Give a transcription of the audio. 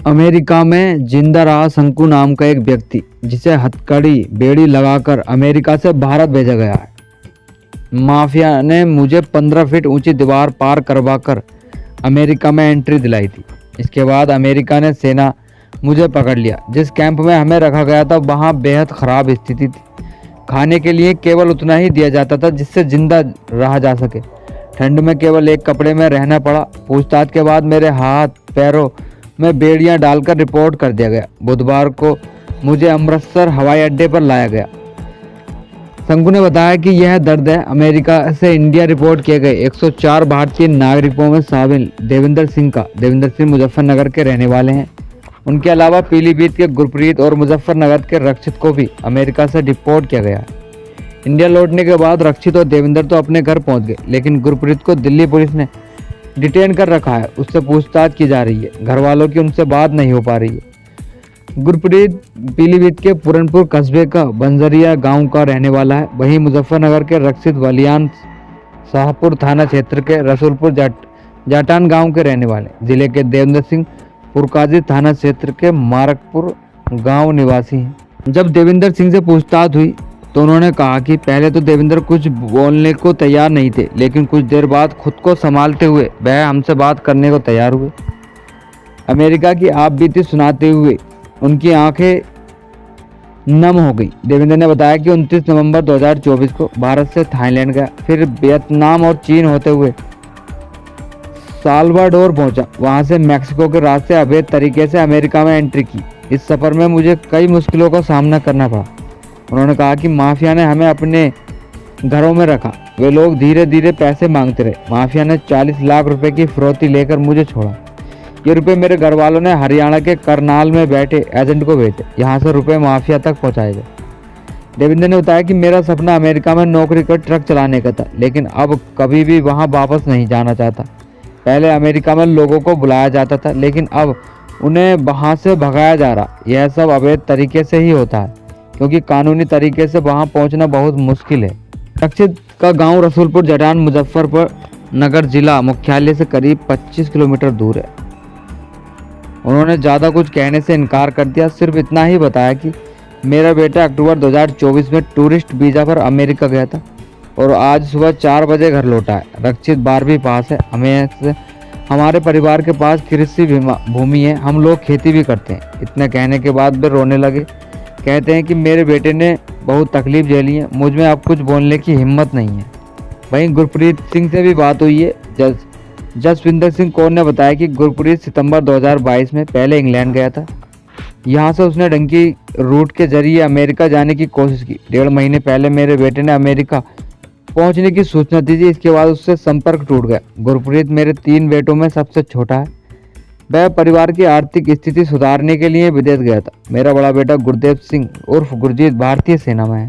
America में जिंदा रहा शंकु नाम का एक व्यक्ति, जिसे हथकड़ी बेड़ी लगाकर अमेरिका से भारत भेजा गया है। माफिया ने मुझे 15 फीट ऊंची दीवार पार करवाकर अमेरिका में एंट्री दिलाई थी। इसके बाद अमेरिका ने सेना मुझे पकड़ लिया। जिस कैंप में हमें रखा गया था वहाँ बेहद ख़राब स्थिति थी। खाने के लिए केवल उतना ही दिया जाता था जिससे जिंदा रहा जा सके। ठंड में केवल एक कपड़े में रहना पड़ा। पूछताछ के बाद मेरे हाथ पैरों में बेड़ियां डालकर रिपोर्ट कर दिया गया। बुधवार को मुझे अमृतसर हवाई अड्डे पर लाया गया। शंकु ने बताया कि यह दर्द है। अमेरिका से इंडिया रिपोर्ट किए गए 104 भारतीय नागरिकों में शामिल देवेंद्र सिंह मुजफ्फरनगर के रहने वाले हैं। उनके अलावा पीलीभीत के गुरप्रीत और मुजफ्फरनगर के रक्षित को भी अमेरिका से डिपोर्ट किया गया है। इंडिया लौटने के बाद रक्षित और देवेंद्र तो अपने घर पहुंच गए, लेकिन गुरप्रीत को दिल्ली पुलिस ने डिटेन कर रखा है। उससे पूछताछ की जा रही है। घर वालों की उनसे बात नहीं हो पा रही है। गुरप्रीत पीलीभीत के पूरनपुर कस्बे का बंजरिया गांव का रहने वाला है। वहीं मुजफ्फरनगर के रक्षित वलियान शाहपुर थाना क्षेत्र के रसूलपुर जाटान गांव के रहने वाले। जिले के देवेंद्र सिंह पुरकाजी थाना क्षेत्र के मारकपुर गांव निवासी हैं। जब देवेंद्र सिंह से पूछताछ हुई तो उन्होंने कहा कि पहले तो देवेंद्र कुछ बोलने को तैयार नहीं थे, लेकिन कुछ देर बाद खुद को संभालते हुए वह हमसे बात करने को तैयार हुए। अमेरिका की आप बीती सुनाते हुए उनकी आंखें नम हो गई। देवेंद्र ने बताया कि 29 नवंबर 2024 को भारत से थाईलैंड गया, फिर वियतनाम और चीन होते हुए साल्वाडोर पहुंचा। वहां से मैक्सिको के रास्ते अवैध तरीके से अमेरिका में एंट्री की। इस सफर में मुझे कई मुश्किलों का सामना करना पड़ा। उन्होंने कहा कि माफिया ने हमें अपने घरों में रखा। वे लोग धीरे धीरे पैसे मांगते रहे। माफिया ने 40 लाख रुपए की फिरौती लेकर मुझे छोड़ा। ये रुपए मेरे घर वालों ने हरियाणा के करनाल में बैठे एजेंट को भेजे। यहाँ से रुपए माफिया तक पहुँचाए गए। देवेंद्र ने बताया कि मेरा सपना अमेरिका में नौकरी कर ट्रक चलाने का था, लेकिन अब कभी भी वहाँ वापस नहीं जाना चाहता। पहले अमेरिका में लोगों को बुलाया जाता था, लेकिन अब उन्हें वहाँ से भगाया जा रहा। यह सब अवैध तरीके से ही होता है, क्योंकि कानूनी तरीके से वहां पहुंचना बहुत मुश्किल है। रक्षित का गांव रसूलपुर जटान मुजफ्फरनगर जिला मुख्यालय से करीब 25 किलोमीटर दूर है। उन्होंने ज़्यादा कुछ कहने से इनकार कर दिया। सिर्फ इतना ही बताया कि मेरा बेटा अक्टूबर 2024 में टूरिस्ट वीज़ा पर अमेरिका गया था और आज सुबह 4 बजे घर लौटा है। रक्षित 12वीं पास है। हमारे परिवार के पास कृषि भूमि है। हम लोग खेती भी करते हैं। इतने कहने के बाद वे रोने लगे। कहते हैं कि मेरे बेटे ने बहुत तकलीफ झेली है। मुझ में अब कुछ बोलने की हिम्मत नहीं है। वहीं गुरप्रीत सिंह से भी बात हुई है। जसविंदर सिंह कौर ने बताया कि गुरप्रीत सितंबर 2022 में पहले इंग्लैंड गया था। यहाँ से उसने डंकी रूट के जरिए अमेरिका जाने की कोशिश की। 1.5 महीने पहले मेरे बेटे ने अमेरिका पहुँचने की सूचना दी थी। इसके बाद उससे संपर्क टूट गया। गुरप्रीत मेरे 3 बेटों में सबसे छोटा है। वह परिवार की आर्थिक स्थिति सुधारने के लिए विदेश गया था। मेरा बड़ा बेटा गुरदेव सिंह उर्फ गुरजीत भारतीय सेना में है।